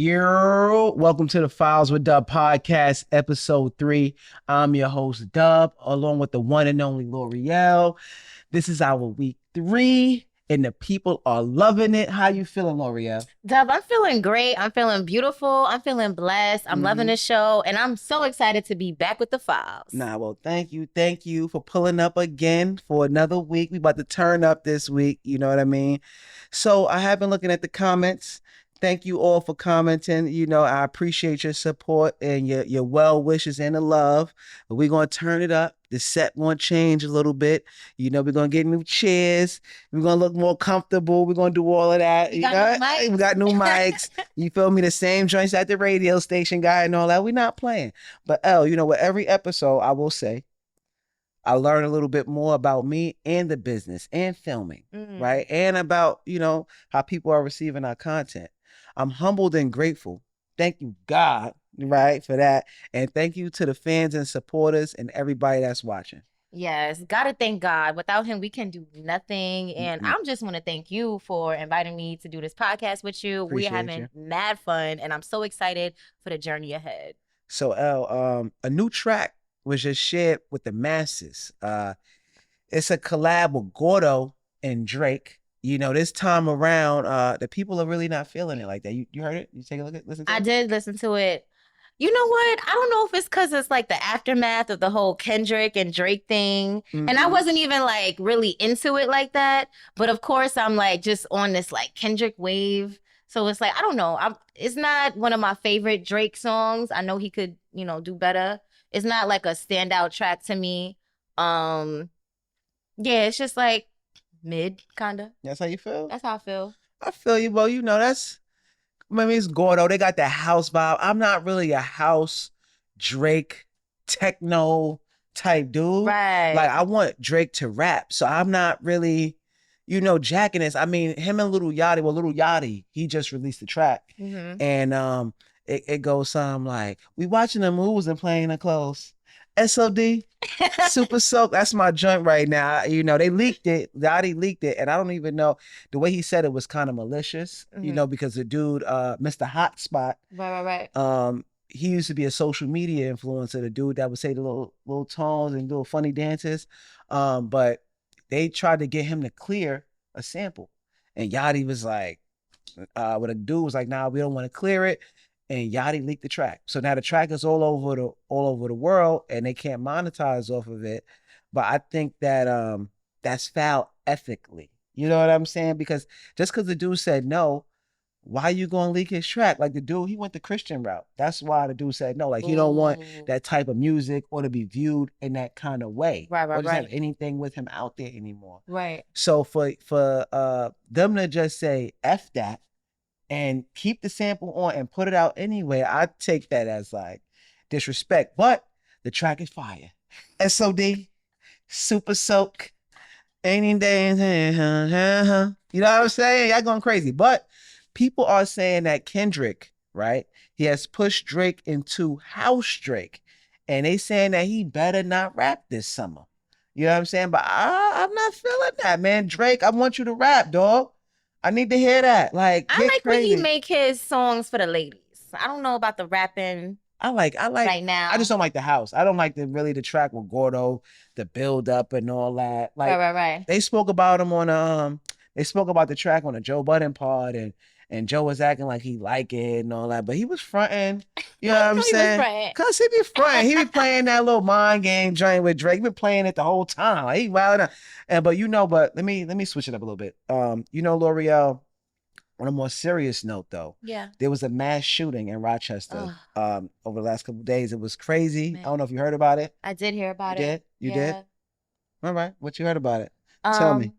Yo, welcome to the Files with Dub podcast, episode 3. I'm your host, Dub, along with the one and only L'Oreal. This is our week 3, and the people are loving it. How you feeling, L'Oreal? Dub, I'm feeling great. I'm feeling beautiful. I'm feeling blessed. I'm loving Mm-hmm. the show, and I'm so excited to be back with the files. Nah, well, thank you for pulling up again for another week. We about to turn up this week, you know what I mean? So I have been looking at the comments. Thank you all for commenting. You know, I appreciate your support and your well wishes and the love. But we're gonna turn it up. The set gonna change a little bit. You know, we're gonna get new chairs. We're gonna look more comfortable. We're gonna do all of that. You You got know, new mic? we got new mics. You feel me? The same joints at the radio station guy and all that. We're not playing. But L, you know, with every episode, I will say, I learn a little bit more about me and the business and filming, Mm. right? And about, you know, how people are receiving our content. I'm humbled and grateful. Thank you, God, right, for that. And thank you to the fans and supporters and everybody that's watching. Yes, gotta thank God. Without him, we can do nothing. And Mm-mm. I'm just want to thank you for inviting me to do this podcast with you. We're Appreciate having you. mad fun, and I'm so excited for the journey ahead. So, L, a new track was just shared with the masses. It's a collab with Gordo and Drake. You know, this time around, the people are really not feeling it like that. You heard it? You take a look at listen to I it? did listen to it. You know what? I don't know if it's because it's like the aftermath of the whole Kendrick and Drake thing. And I Mm-hmm. wasn't even like really into it like that. But of course, I'm like just on this like Kendrick wave. So it's like, I don't know. It's not one of my favorite Drake songs. I know he could, do better. It's not like a standout track to me. Um, yeah, it's just like mid, kind of. That's how you feel? That's how I feel. I feel you. Well, you know, maybe it's Gordo. They got that house vibe. I'm not really a house Drake techno type dude. Like, Right. I want Drake to rap. So I'm not really, jacking this. I mean, him and Little Yachty, he just released the track. Hmm. And it goes something like, we watching the movies and playing the clothes. SOD. Super Soak, that's my joint right now. You know, they leaked it. Dottie leaked it, and I don't even know the way he said it was kind of malicious. Hmm. Because the dude, Mr. Hotspot, Right, right, right. he used to be a social media influencer. The dude that would say the little tones and little funny dances, but they tried to get him to clear a sample, and Yachty was like, what a dude was like, nah, we don't want to clear it. And Yachty leaked the track. So now the track is all over the world and they can't monetize off of it. But I think that that's foul ethically. You know what I'm saying? Because just because the dude said no, why you gonna leak his track? Like the dude, he went the Christian route. That's why the dude said no. Like he don't want Ooh. that type of music or to be viewed in that kind of way. Right, Or right, just have right. anything with him out there anymore. Right. So for them to just say F that and keep the sample on and put it out anyway, I take that as like disrespect. But the track is fire. SOD, Super Soak, any day. You know what I'm saying? Y'all going crazy. But people are saying that Kendrick, right? He has pushed Drake into house Drake. And they saying that he better not rap this summer. You know what I'm saying? But I'm not feeling that, man. Drake, I want you to rap, dog. I need to hear that. Like, I get like when he crazy. make his songs for the ladies. I don't know about the rapping I like, right I just now. don't like the house. I don't like the track with Gordo, the build up and all that. Right, Like right, right. they spoke about him on they spoke about the track on the Joe Budden pod and Joe was acting like he liked it and all that, but he was fronting, you know How what you I'm know he was saying? right? Cause he be fronting, he be playing that little mind game joint with Drake. He been playing it the whole time. Like, he wilding out. And but let me switch it up a little bit. L'Oreal, on a more serious note, though, Yeah. there was a mass shooting in Rochester Oh, over the last couple of days. It was crazy. I man. don't know if you heard about it. I did hear You about it. did? You did? Yeah. All right. What you heard about it? Tell me. Um,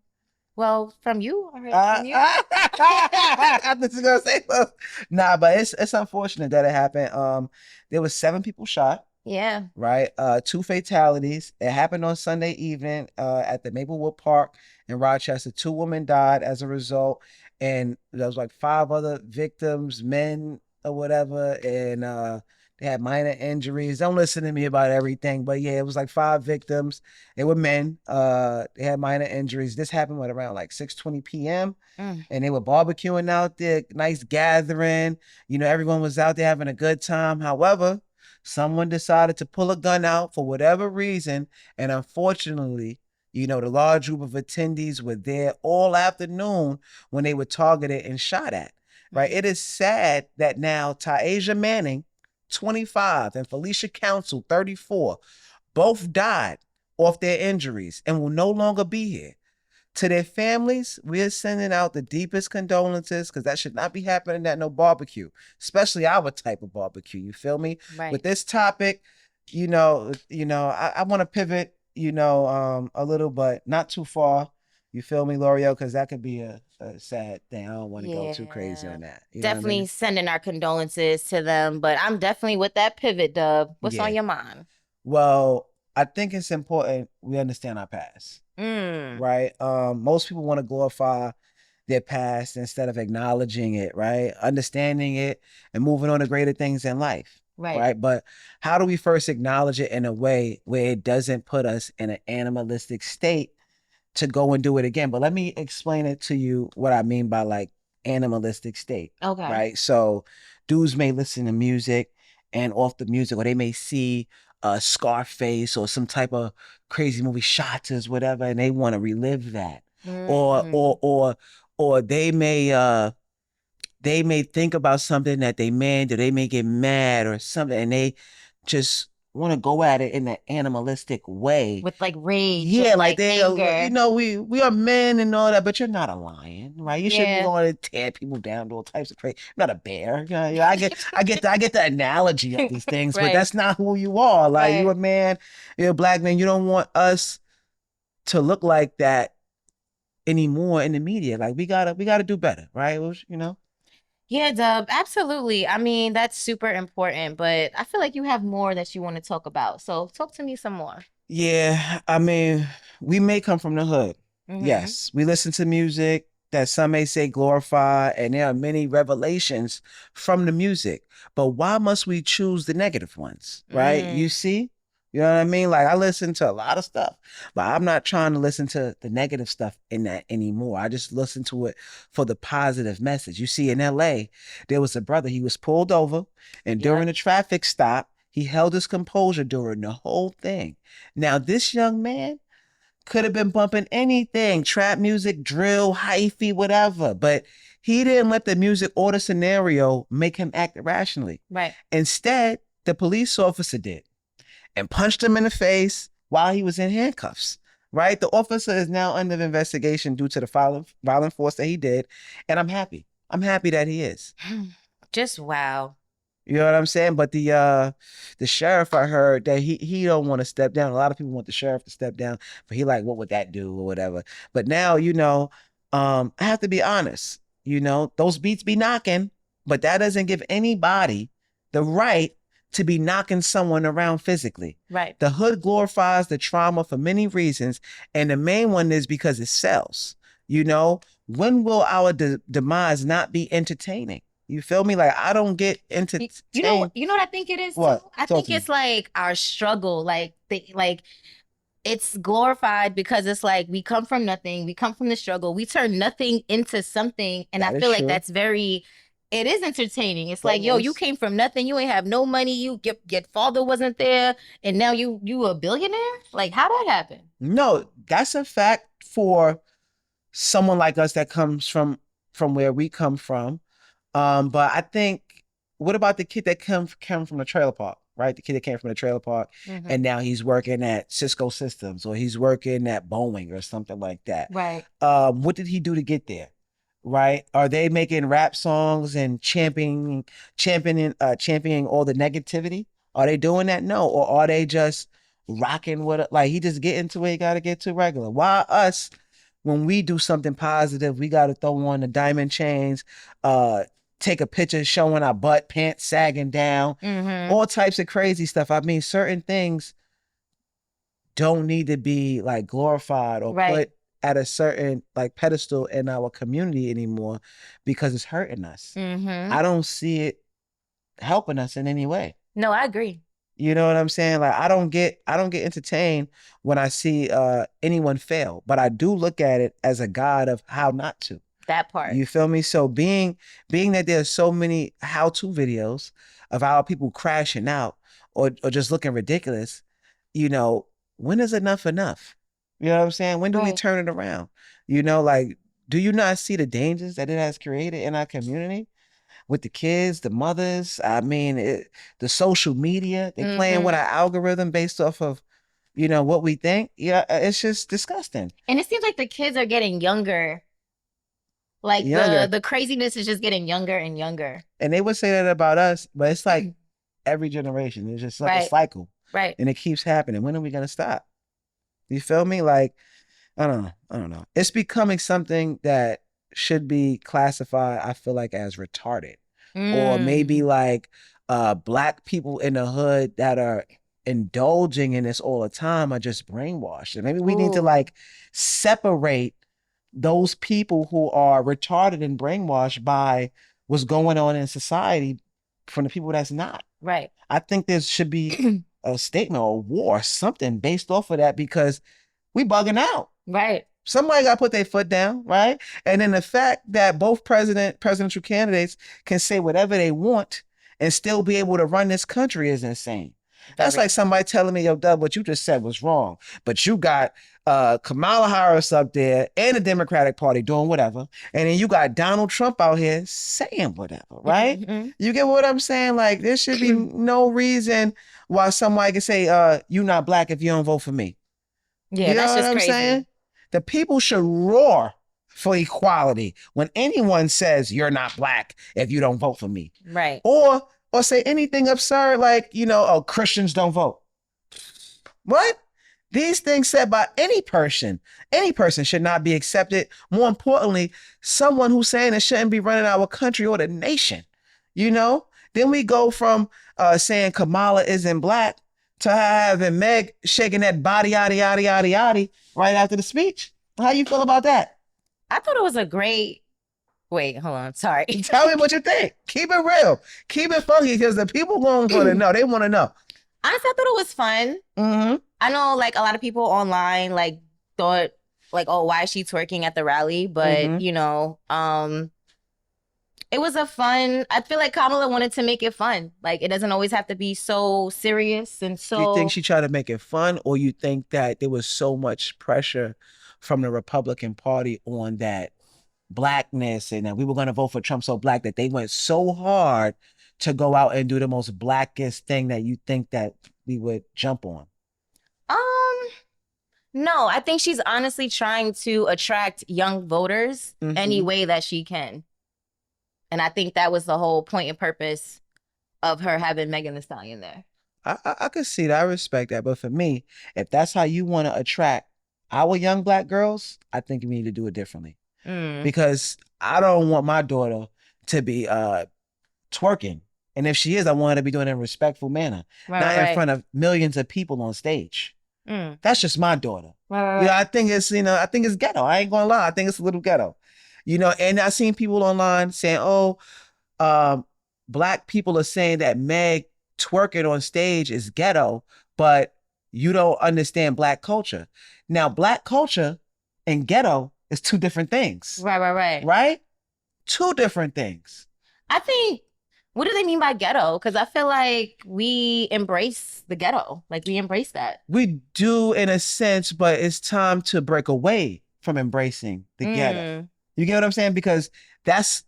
well, from you. I heard it Uh, from you. I thought you were gonna say so. Nah, but it's unfortunate that it happened. There was 7 people shot, Yeah. right? 2 fatalities. It happened on Sunday evening at the Maplewood Park in Rochester. 2 women died as a result, and there was like 5 other victims, men or whatever. And They had minor injuries. Don't listen to me about everything, but yeah, it was like 5 victims. They were men. They had minor injuries. This happened at around like 6:20 p.m. Mm. And they were barbecuing out there, nice gathering. Everyone was out there having a good time. However, someone decided to pull a gun out for whatever reason, and unfortunately, the large group of attendees were there all afternoon when they were targeted and shot at. Right? Mm. It is sad that now Taisha Manning, 25, and Felicia Council, 34, both died off their injuries and will no longer be here. To their families, we are sending out the deepest condolences, because that should not be happening at no barbecue, especially our type of barbecue. You feel me? With Right. this topic, I want to pivot, a little, but not too far. You feel me, L'Oreal? Because that could be a sad thing. I don't want to go too crazy Yeah. on that. You know what I Definitely mean? sending our condolences to them, but I'm definitely with that pivot, Dub. What's on Yeah. your mind? Well, I think it's important we understand our past, Mm. right? Most people want to glorify their past instead of acknowledging it, right? Understanding it and moving on to greater things in life, Right. right? But how do we first acknowledge it in a way where it doesn't put us in an animalistic state to go and do it again? But let me explain it to you what I mean by like animalistic state, Okay. right? So dudes may listen to music, and off the music, or they may see a Scarface or some type of crazy movie, Shotters, whatever, and they want to relive that. Or Mm. or or or they may think about something that they meant, or they may get mad or something, and they just want to go at it in an animalistic way. With like rage Yeah, and like like they are, anger. we are men and all that, but you're not a lion, right? You shouldn't be Yeah. going to tear people down, do all types of crazy. You're not a bear. I get the analogy of these things, but Right. that's not who you are. Like, you Right. a man, you're a black man. You don't want us to look like that anymore in the media. Like, we gotta do better, right? Yeah, Dub, absolutely. I mean, that's super important, but I feel like you have more that you want to talk about. So talk to me some more. Yeah, I mean, we may come from the hood. Mm-hmm. Yes, we listen to music that some may say glorify, and there are many revelations from the music. But why must we choose the negative ones, right? You Mm. see? You know what I mean? Like, I listen to a lot of stuff, but I'm not trying to listen to the negative stuff in that anymore. I just listen to it for the positive message. You see, in LA, there was a brother, he was pulled over, and Yep. during a traffic stop, he held his composure during the whole thing. Now, this young man could have been bumping anything, trap music, drill, hyphy, whatever, but he didn't let the music or the scenario make him act irrationally. Right. Instead, the police officer did, and punched him in the face while he was in handcuffs. Right? The officer is now under investigation due to the violent force that he did, and I'm happy. I'm happy that he is. Just wow. You know what I'm saying? But the sheriff, I heard that he don't want to step down. A lot of people want the sheriff to step down, but he like, what would that do or whatever. But now, I have to be honest. Those beats be knocking, but that doesn't give anybody the right to be knocking someone around physically. Right. The hood glorifies the trauma for many reasons, and the main one is because it sells. When will our demise not be entertaining? You feel me? Like, I don't get entertained. You know what I think it is too? What? I Talk think to me. it's like our struggle, like it's glorified because it's like we come from nothing, we come from the struggle, we turn nothing into something, and I That is feel like true. that's very it is entertaining. It's That like, yo, you is. came from nothing, you ain't have no money, your father wasn't there, and now you a billionaire? Like how that happen? No, that's a fact for someone like us that comes from where we come from. But I think, what about the kid that came from the trailer park, right? The kid that came from the trailer park, Mm-hmm. and now he's working at Cisco Systems, or he's working at Boeing or something like that. Right. What did he do to get there? Right? Are they making rap songs and championing all the negativity? Are they doing that? No. Or are they just rocking with it? Like, he just getting to where he gotta get to regular. Why us, when we do something positive, we gotta throw on the diamond chains, uh, take a picture showing our butt, pants sagging down, Mm-hmm. all types of crazy stuff. I mean, certain things don't need to be like glorified or Right. put at a certain like pedestal in our community anymore, because it's hurting us. Mm-hmm. I don't see it helping us in any way. No, I agree. You know what I'm saying? Like I don't get entertained when I see anyone fail, but I do look at it as a guide of how not to. That part. You feel me? So being that there's so many how-to videos of how people crashing out or just looking ridiculous, you know, when is enough enough? You know what I'm saying? When do we Right. turn it around? You know, like, do you not see the dangers that it has created in our community with the kids, the mothers? I mean, the social media, they playing with Hmm. our algorithm based off of, what we think. Yeah, it's just disgusting. And it seems like the kids are getting younger. Like the Younger. the craziness is just getting younger and younger. And they would say that about us, but it's like every generation. It's just like a Right. cycle. Right. And it keeps happening. When are we gonna stop? You feel me? Like, I don't know. I don't know. It's becoming something that should be classified, I feel like, as retarded. Or maybe Mm. like black people in the hood that are indulging in this all the time are just brainwashed. And maybe we need to Ooh. like separate those people who are retarded and brainwashed by what's going on in society from the people that's not. Right. I think there should be a statement or a war, something based off of that because we bugging out. Right. Somebody got to put their foot down, right? And then the fact that both presidential candidates can say whatever they want and still be able to run this country is insane. That's like Very. somebody telling me, yo, Dub, what you just said was wrong. But you got Kamala Harris up there and the Democratic Party doing whatever. And then you got Donald Trump out here saying whatever, right? Mhm. You get what I'm saying? Like, there should be no reason why somebody can say, you not black if you don't vote for me. Yeah, You know that's what just I'm crazy. saying? The people should roar for equality when anyone says you're not black if you don't vote for me. Right. Or say anything absurd like, oh, Christians don't vote. What? These things said by any person should not be accepted. More importantly, someone who's saying it shouldn't be running our country or the nation. You know? Then we go from saying Kamala isn't black to having Meg shaking that body, yaddy, yaddy, yaddy, yaddy right after the speech. How you feel about that? I thought it was a great. Wait, hold on. Sorry. Tell me what you think. Keep it real. Keep it funky because the people going to know. They want to know. Honestly, I thought it was fun. Mm-hmm. I know like a lot of people online like thought like, oh, why is she twerking at the rally? But Mm-hmm. it was a fun. I feel like Kamala wanted to make it fun. Like it doesn't always have to be so serious and Do you think so. she tried to make it fun, or you think that there was so much pressure from the Republican Party on that blackness and that we were going to vote for Trump so black that they went so hard to go out and do the most blackest thing that you think that we would jump on? Um, no, I think she's honestly trying to attract young voters any Mm-hmm. way that she can. And I think that was the whole point and purpose of her having Megan Thee Stallion there. I could see that. I respect that. But for me, if that's how you want to attract our young black girls, I think we need to do it differently. Mm, Because I don't want my daughter to be twerking. And if she is, I want her to be doing it in a respectful manner, right, not right, in right. front of millions of people on stage. Mm, That's just my daughter. right, right, right. I think it's ghetto. I ain't gonna lie. I think it's a little ghetto. And I seen people online saying, oh, um, black people are saying that Meg twerking on stage is ghetto, but you don't understand black culture. Now, black culture and ghetto is two different things, Right, right, right. right? Two different things. I think, what do they mean by ghetto? Because I feel like we embrace the ghetto. Like we embrace that. We do in a sense, but it's time to break away from embracing the ghetto. Mm, You get what I'm saying? Because that's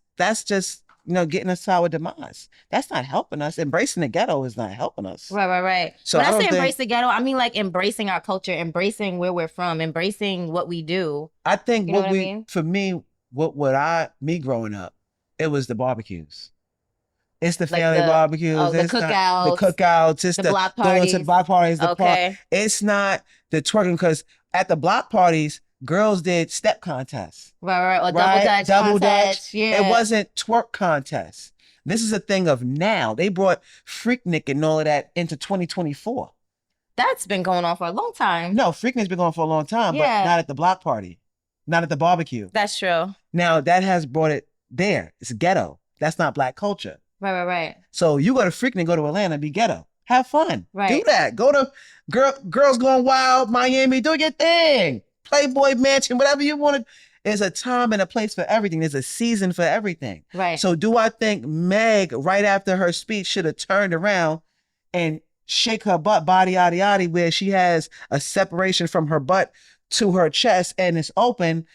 just getting us to our demise. That's not helping us. Embracing the ghetto is not helping us. right, right, right. So When I I say don't embrace think the ghetto, I mean like embracing our culture, embracing where we're from, embracing what we do. I think You know what I mean? for me, me growing up, it was the barbecues. It's the Like family barbecues. the It's not the cookouts, cookouts. It's the the block going to the parties. block parties. The part. Okay. It's not the twerking because at the block parties, girls did step contests, Right, right. Or double right? dutch Double dutch. contest. It Yeah. wasn't twerk contests. This is a thing of now. They brought Freaknik and all of that into 2024. That's been going on for a long time. No, Freaknik's been going for a long time, but Yeah. not at the block party, not at the barbecue. That's true. Now that has brought it there. It's ghetto. That's not black culture. Right. So you go to freaking go to Atlanta, be ghetto. Have fun. Do Right. that. Go to Girls Going Wild, Miami, do your thing. Playboy Mansion, whatever you want to. There's a time and a place for everything. There's a season for everything. Right. So do I think Meg, right after her speech, should have turned around and shake her butt, body, yada, yada, where she has a separation from her butt to her chest and it's open?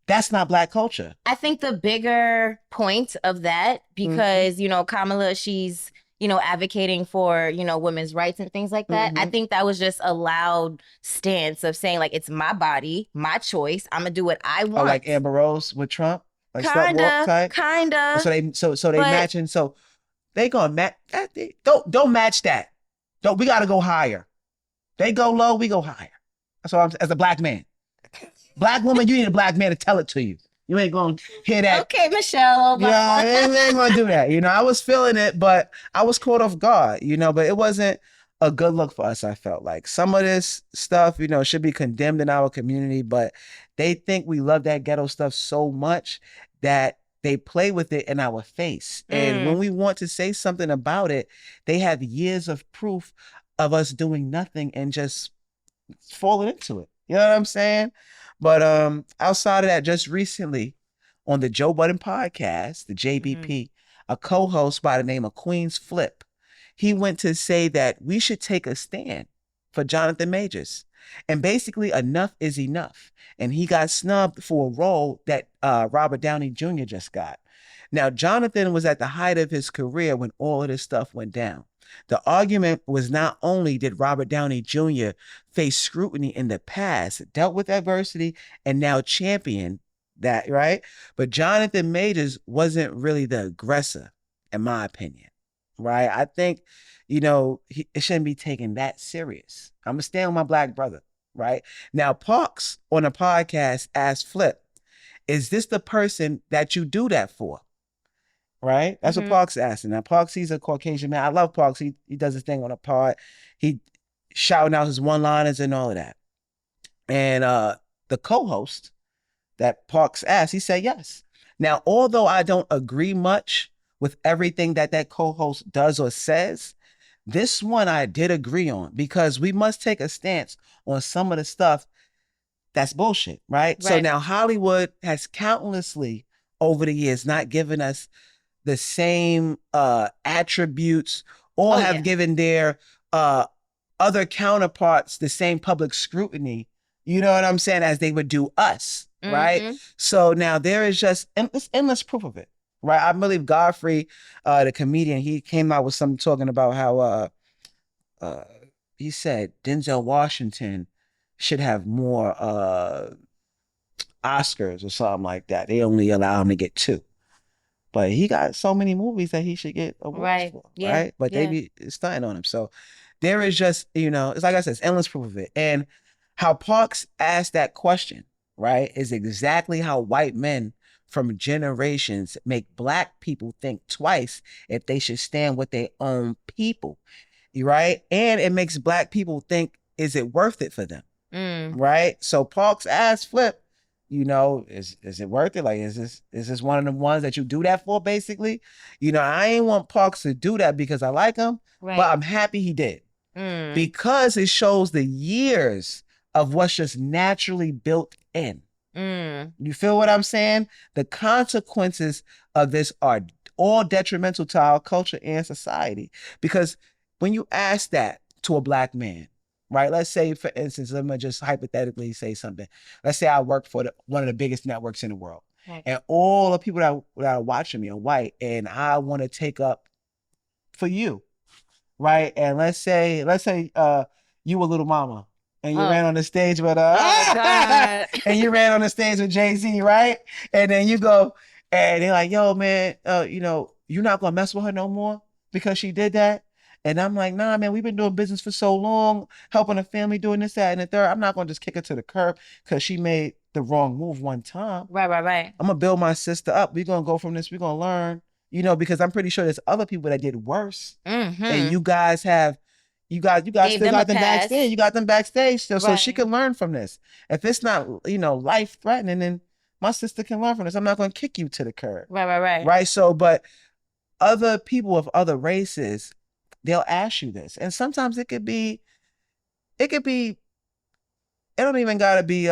That's not Black culture. I think the bigger point of that, because, you know, Kamala, she's, you know, advocating for, you know, women's rights and things like that. I think that was just a loud stance of saying, like, it's my body, my choice. I'm gonna do what I Oh, want. like Amber Rose with Trump, like slut walk Kinda, type. kinda. So they But- matching. So they gonna match. Don't match that. Don't. We gotta go higher. They go low, we go higher. That's what I'm as a Black man. Black woman, you need a Black man to tell it to you. You ain't gonna hear that. Okay, Michelle. Yeah, they ain't gonna do that. You know, I was feeling it, but I was caught off guard, you know, but it wasn't a good look for us, I felt like. Some of this stuff, you know, should be condemned in our community, but they think we love that ghetto stuff so much that they play with it in our face. And when we want to say something about it, they have years of proof of us doing nothing and just falling into it. You know what I'm saying? But outside of that, just recently on the Joe Budden podcast, the JBP, a co-host by the name of Queen's Flip, he went to say that we should take a stand for Jonathan Majors. And basically, enough is enough. And he got snubbed for a role that Robert Downey Jr. just got. Now, Jonathan was at the height of his career when all of this stuff went down. The argument was not only did Robert Downey Jr. face scrutiny in the past, dealt with adversity, and now champion that, right? But Jonathan Majors wasn't really the aggressor, in my opinion, right? I think, you know, it shouldn't be taken that serious. I'm going to stand with my Black brother, right? Now, Parks on a podcast asked Flip, is this the person that you do that for? Right? That's what Parks asking. Now, Parks, he's a Caucasian man. I love Parks. He does his thing on a pod. He shouting out his one-liners and all of that. And the co-host that Parks asked, he said yes. Now, although I don't agree much with everything that co-host does or says, this one I did agree on because we must take a stance on some of the stuff that's bullshit, right? So now Hollywood has countlessly over the years not given us the same attributes or have given their other counterparts the same public scrutiny, you know what I'm saying, as they would do us, right? So now there is just endless proof of it, right? I believe Godfrey, the comedian, he came out with something talking about how he said Denzel Washington should have more Oscars or something like that. They only allow him to get 2. But he got so many movies that he should get awards for, right? But they be stunting on him. So there is just, you know, it's like I said, it's endless proof of it. And how Parks asked that question, right, is exactly how white men from generations make Black people think twice if they should stand with their own people, right? And it makes Black people think, is it worth it for them, right? So Parks asked Flip, you know, is it worth it? Like, is this one of the ones that you do that for, basically? You know, I ain't want Parks to do that because I like him, but I'm happy he did. Because it shows the years of what's just naturally built in. You feel what I'm saying? The consequences of this are all detrimental to our culture and society. Because when you ask that to a Black man, right? Let's say, for instance, let me just hypothetically say something. Let's say I work for one of the biggest networks in the world. And all the people that are watching me are white, and I want to take up for you, right? And let's say you were Little Mama, and you ran on the stage with and you ran on the stage with Jay-Z, right? And then you go, and they're like, yo, man, you know, you're not gonna mess with her no more because she did that. And I'm like, nah, man, we've been doing business for so long, helping a family, doing this, that, and the third. I'm not gonna just kick her to the curb because she made the wrong move one time. Right. I'm gonna build my sister up. We're gonna go from this, we're gonna learn, you know, because I'm pretty sure there's other people that did worse. And you guys still got them backstage. You got them backstage still, so she can learn from this. If it's not, you know, life threatening, then my sister can learn from this. I'm not gonna kick you to the curb. Right. Right. So, but other people of other races, they'll ask you this. And sometimes it could be, it don't even gotta be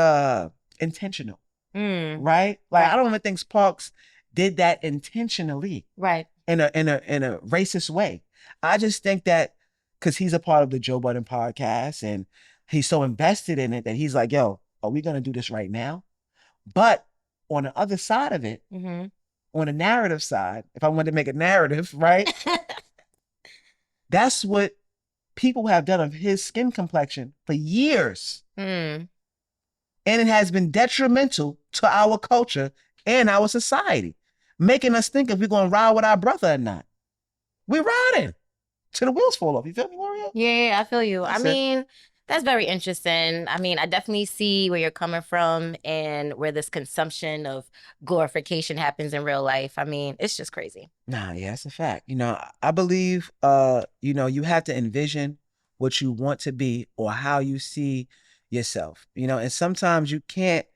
intentional, Mm, right? Like I right, don't even think Sparks did that intentionally right. in a racist way. I just think that because he's a part of the Joe Budden podcast and he's so invested in it that he's like, yo, are we gonna do this right now? But on the other side of it, Mm-hmm. on the narrative side, if I wanted to make a narrative, right? That's what people have done of his skin complexion for years. Mm. And it has been detrimental to our culture and our society, making us think if we're going to ride with our brother or not. We're riding till the wheels fall off. You feel me, Mario? Yeah, I feel you. I That's it. mean, that's very interesting. I mean, I definitely see where you're coming from and where this consumption of glorification happens in real life. I mean, it's just crazy. Nah, yeah, that's a fact. I believe you have to envision what you want to be or how you see yourself. And sometimes you can't,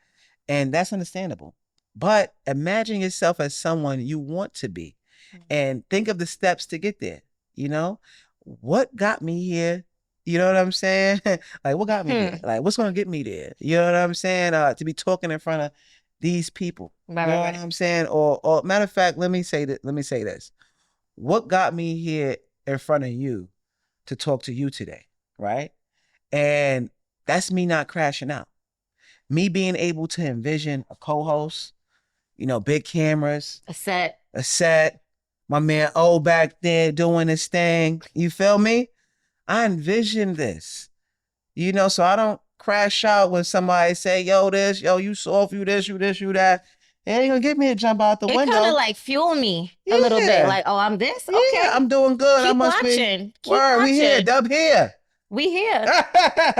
and that's understandable. But imagine yourself as someone you want to be and think of the steps to get there. You know, what got me here? You know what I'm saying? Like, what got me there? Hmm. Like, what's gonna get me there? You know what I'm saying? To be talking in front of these people. Right, You know right, what right. I'm saying? Or matter of fact, let me say that. Let me say this. What got me here in front of you to talk to you today, right? And that's me not crashing out. Me being able to envision a co-host, big cameras, A set. a set, my man O back there doing his thing. You feel me? I envision this, so I don't crash out when somebody say, yo, this, yo, you soft, you this, you this, you that. It ain't gonna get me to jump out the It kind of window. like fuel me a little bit. Yeah, Like, oh, I'm this? yeah, Okay. I'm doing good. I Keep must be. watching. Keep Word, we here, watching. dub here. We here.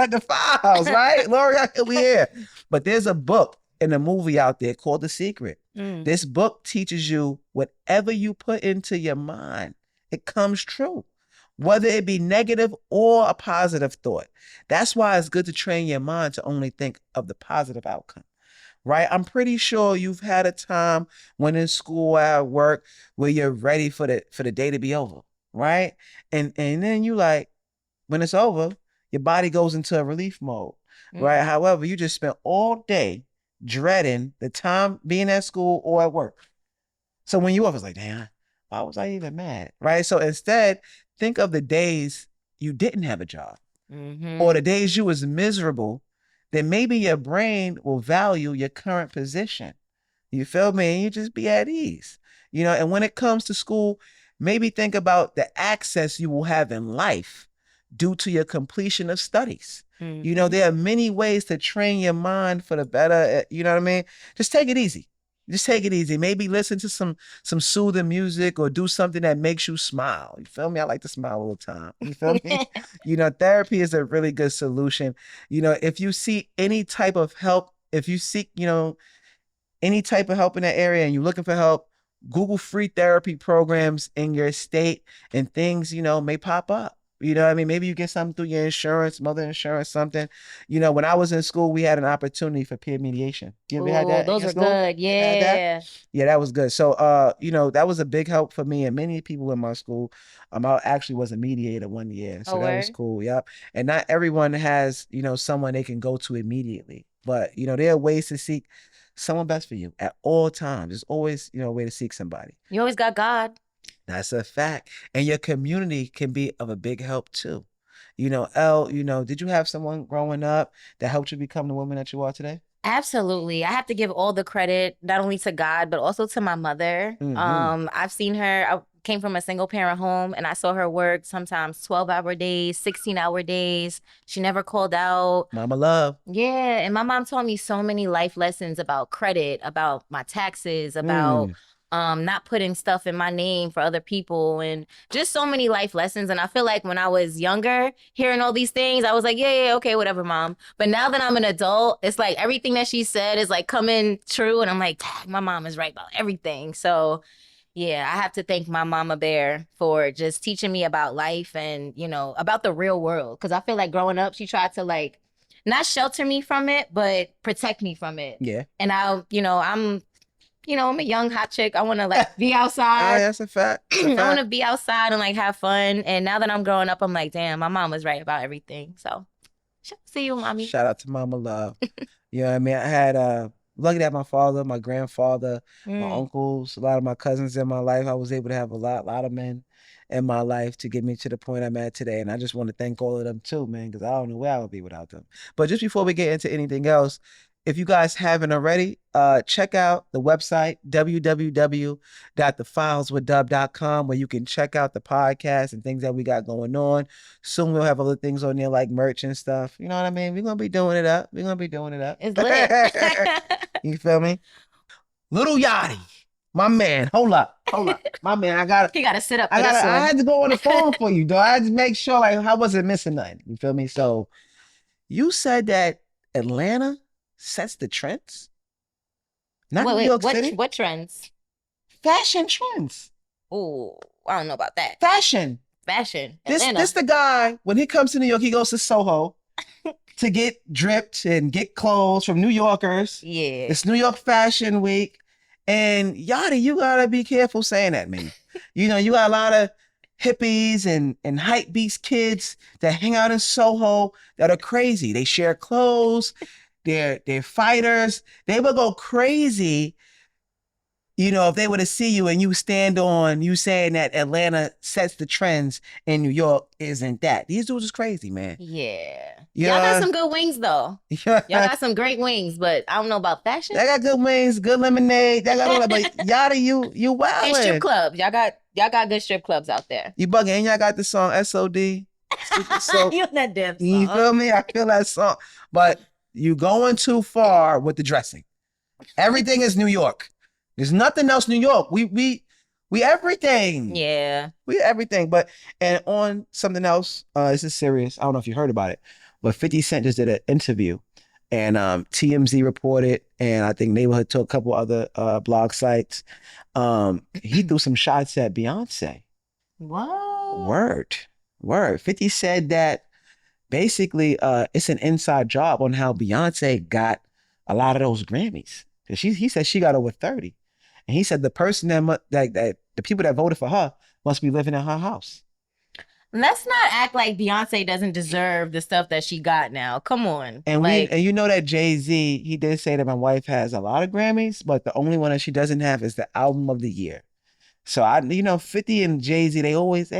The files, right? L'Oreal, we here. But there's a book and a movie out there called The Secret. Mm. This book teaches you whatever you put into your mind, it comes true, whether it be negative or a positive thought. That's why it's good to train your mind to only think of the positive outcome, right? I'm pretty sure you've had a time when in school, at work, where you're ready for the day to be over, right? And then you like, when it's over, your body goes into a relief mode, right? Mm. However, you just spent all day dreading the time being at school or at work. So when you off, it's like, damn, why was I even mad? Right? So instead, think of the days you didn't have a job or Mm-hmm. the days you was miserable, then maybe your brain will value your current position. You feel me? And you just be at ease. And when it comes to school, maybe think about the access you will have in life due to your completion of studies. Mm-hmm. There are many ways to train your mind for the better. You know what I mean? Just take it easy. Just take it easy. Maybe listen to some soothing music or do something that makes you smile. You feel me? I like to smile all the time. You feel me? Therapy is a really good solution. If you see any type of help, if you seek, any type of help in that area and you're looking for help, Google free therapy programs in your state and things, may pop up. You know what I mean? Maybe you get something through your insurance, mother insurance, something. When I was in school, we had an opportunity for peer mediation. You ever had Oh, that in those your are school? good. You ever had that? Yeah. Yeah, that was good. So, that was a big help for me and many people in my school. I actually was a mediator one year, so Oh, that was word. cool. Yep. And not everyone has, someone they can go to immediately, but there are ways to seek someone best for you at all times. There's always, a way to seek somebody. You always got God. That's a fact. And your community can be of a big help too. Elle, did you have someone growing up that helped you become the woman that you are today? Absolutely. I have to give all the credit not only to God, but also to my mother. Mm-hmm. I've seen her, I came from a single parent home and I saw her work sometimes 12-hour days, 16-hour days. She never called out. Mama love. Yeah, and my mom taught me so many life lessons about credit, about my taxes, about Mm. not putting stuff in my name for other people, and just so many life lessons. And I feel like when I was younger, hearing all these things, I was like, yeah, yeah, okay, whatever, mom. But now that I'm an adult, it's like everything that she said is like coming true, and I'm like, dang, my mom is right about everything. So yeah, I have to thank my mama bear for just teaching me about life and, about the real world. Cause I feel like growing up, she tried to like not shelter me from it, but protect me from it. Yeah. And I'm You know, I'm a young hot chick. I want to like be Ah, outside. that's a fact. That's a I want to fact. be outside and like have fun. And now that I'm growing up, I'm like, damn, my mom was right about everything. So, see you, mommy. Shout out to Mama Love. You know what I mean? I had lucky that my father, my grandfather, my Mm. uncles, a lot of my cousins in my life. I was able to have a lot of men in my life to get me to the point I'm at today. And I just want to thank all of them too, man, because I don't know where I would be without them. But just before we get into anything else, if you guys haven't already, check out the website, www.thefileswithdub.com, where you can check out the podcast and things that we got going on. Soon we'll have other things on there like merch and stuff. You know what I mean? We're gonna be doing it up. We're gonna be doing it up. It's lit. You feel me? Little Yachty, my man. Hold up. Hold up. My man, He got to sit up for this I one. had to go on the phone for you, though. I had to make sure like I wasn't missing nothing. You feel me? So you said that Atlanta sets the trends, not Wait, New wait, York City. what trends? Fashion trends. Oh, I don't know about that. Fashion. Fashion, This Atlanta. the guy, when he comes to New York, he goes to Soho to get dripped and get clothes from New Yorkers. Yeah. It's New York Fashion Week. And Yachty, you gotta be careful saying that, man. You know, you got a lot of hippies and hype beast kids that hang out in Soho that are crazy. They share clothes, they're fighters. They will go crazy, you know, if they were to see you and you stand on you saying that Atlanta sets the trends and New York isn't that. These dudes is crazy, man. Yeah. Y'all got Yeah. some good wings though. Y'all got some great wings, but I don't know about fashion. They got good wings, good lemonade. They got all that, but Yada, you And strip wildin'. clubs. Y'all got good strip clubs out there. You bugging. And y'all got the song SOD. So You that damn you song. feel me? I feel that song. But you going too far with the dressing. Everything is New York. There's nothing else New York. We everything. Yeah. We everything. But and on something else, this is serious. I don't know if you heard about it, but 50 Cent just did an interview and TMZ reported, and I think Neighborhood took a couple other blog sites. He threw some shots at Beyonce. What? Word. Word. 50 said that basically it's an inside job on how Beyonce got a lot of those Grammys. Cause he said she got over 30. And he said the person that the people that voted for her must be living in her house. Let's not act like Beyonce doesn't deserve the stuff that she got now. Come on. And Like, you know that Jay-Z, he did say that my wife has a lot of Grammys, but the only one that she doesn't have is the album of the year. So you know, 50 and Jay-Z, they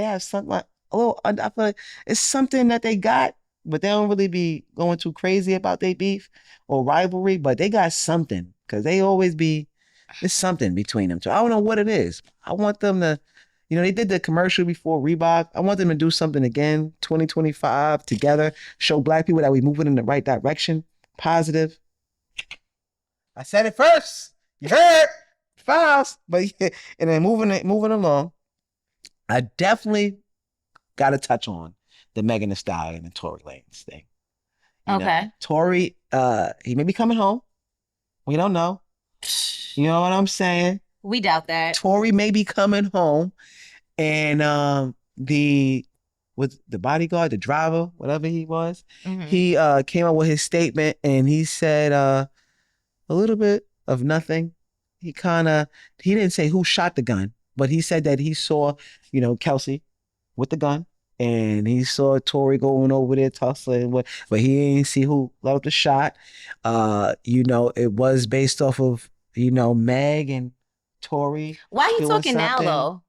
have something like a little, I feel like it's something that they got, but they don't really be going too crazy about their beef or rivalry, but they got something because they always be, there's something between them two. I don't know what it is. I want them to, you know, they did the commercial before Reebok. I want them to do something again, 2025 together, show black people that we're moving in the right direction, positive. I said it first. You heard? Files. But yeah, and then moving along, I definitely got to touch on the Megan Thee Stallion and Tory Lanez thing. You know, okay. Tory, he may be coming home. We don't know. You know what I'm saying? We doubt that. Tory may be coming home, and the with the bodyguard, the driver, whatever he was, he came up with his statement, and he said a little bit of nothing. He didn't say who shot the gun, but he said that he saw, you know, Kelsey with the gun, and he saw Tory going over there tussling with, but he didn't see who let up the shot. You know, it was based off of, you know, Meg and Tory. Why are you doing talking now something. though?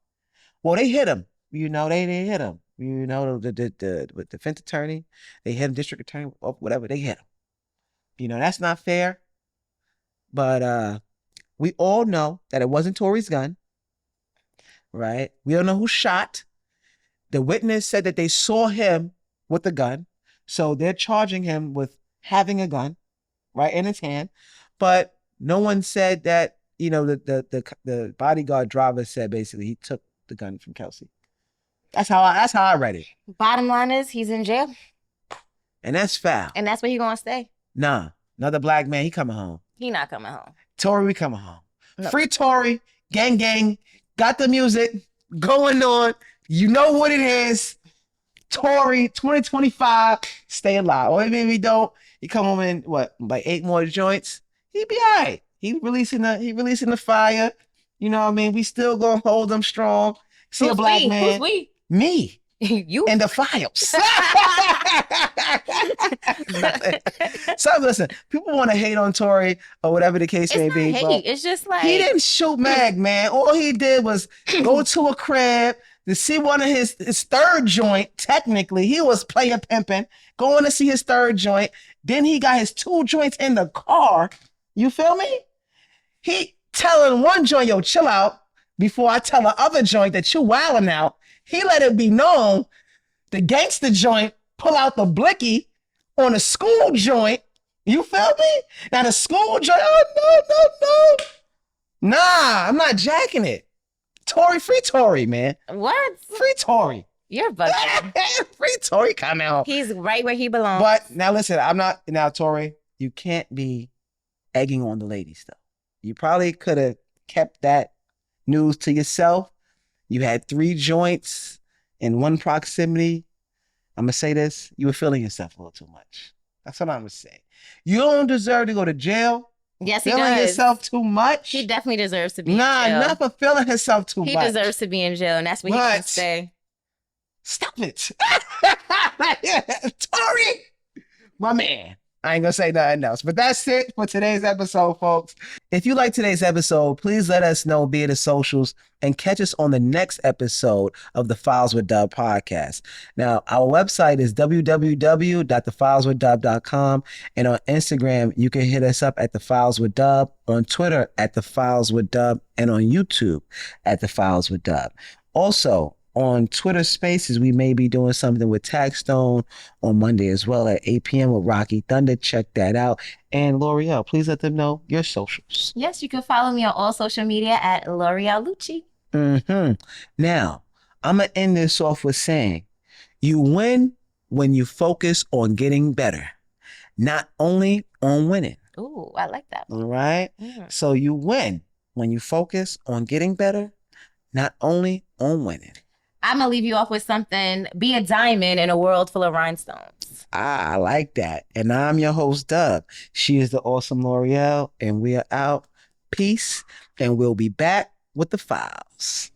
Well, they hit him. You know, they hit him. You know, the with defense attorney, they hit him, district attorney, whatever, they hit him. You know, that's not fair. But we all know that it wasn't Tory's gun, right? We don't know who shot. The witness said that they saw him with the gun. So they're charging him with having a gun, right, in his hand. But no one said that, you know, the bodyguard driver said basically he took the gun from Kelsey. That's how I read it. Bottom line is he's in jail. And that's foul. And that's where he gonna stay. Nah, another black man, he coming home. He not coming home. Tory, we coming home. No. Free Tory, gang, gang, got the music going on. You know what it is. Tory, 2025, stay alive. Or maybe we don't. He come home in, what, like 8 more joints? He be all right. He releasing the fire. You know what I mean? We still gonna hold them strong. See a Who's black we? Who's man. we? Me. You. And the files. So listen, people want to hate on Tory or whatever the case It's may not be, hate. but It's just he like didn't shoot Mag, man. All he did was go to a crib to see one of his third joint. Technically, he was player pimping, going to see his third joint. Then he got his two joints in the car. You feel me? He telling one joint, yo, chill out, before I tell the other joint that you wilding out. He let it be known the gangster joint pull out the blicky on a school joint. You feel me? Now the school joint, oh no. Nah, I'm not jacking it. Tory, free Tory, man. what? Free Tory. You're bugging. Free Tory coming out. He's right where he belongs. But now listen, Tory, you can't be egging on the ladies though. You probably could have kept that news to yourself. You had 3 joints in one proximity. I'm gonna say this: you were feeling yourself a little too much. That's what I'm gonna say. You don't deserve to go to jail. Yes, he Feeling does. yourself too much. He definitely deserves to be in Nah, jail. not for feeling himself too He much. deserves to be in jail, and that's where he But- can stay. Stop it. Tory, my man. I ain't gonna say nothing else. But that's it for today's episode, folks. If you like today's episode, please let us know via the socials and catch us on the next episode of the Files with Dub podcast. Now, our website is www.thefileswithdub.com, and on Instagram, you can hit us up at The Files with Dub, on Twitter at The Files with Dub, and on YouTube at The Files with Dub. Also, on Twitter Spaces, we may be doing something with Tagstone on Monday as well at 8 p.m. with Rocky Thunder. Check that out. And L'Oreal, please let them know your socials. Yes, you can follow me on all social media at L'Oreal Lucci. Now, I'm going to end this off with saying, you win when you focus on getting better, not only on winning. Ooh, I like that. All right? So you win when you focus on getting better, not only on winning. I'm going to leave you off with something. Be a diamond in a world full of rhinestones. I like that. And I'm your host, Dub. She is the awesome L'Oreal, and we are out. Peace, and we'll be back with the files.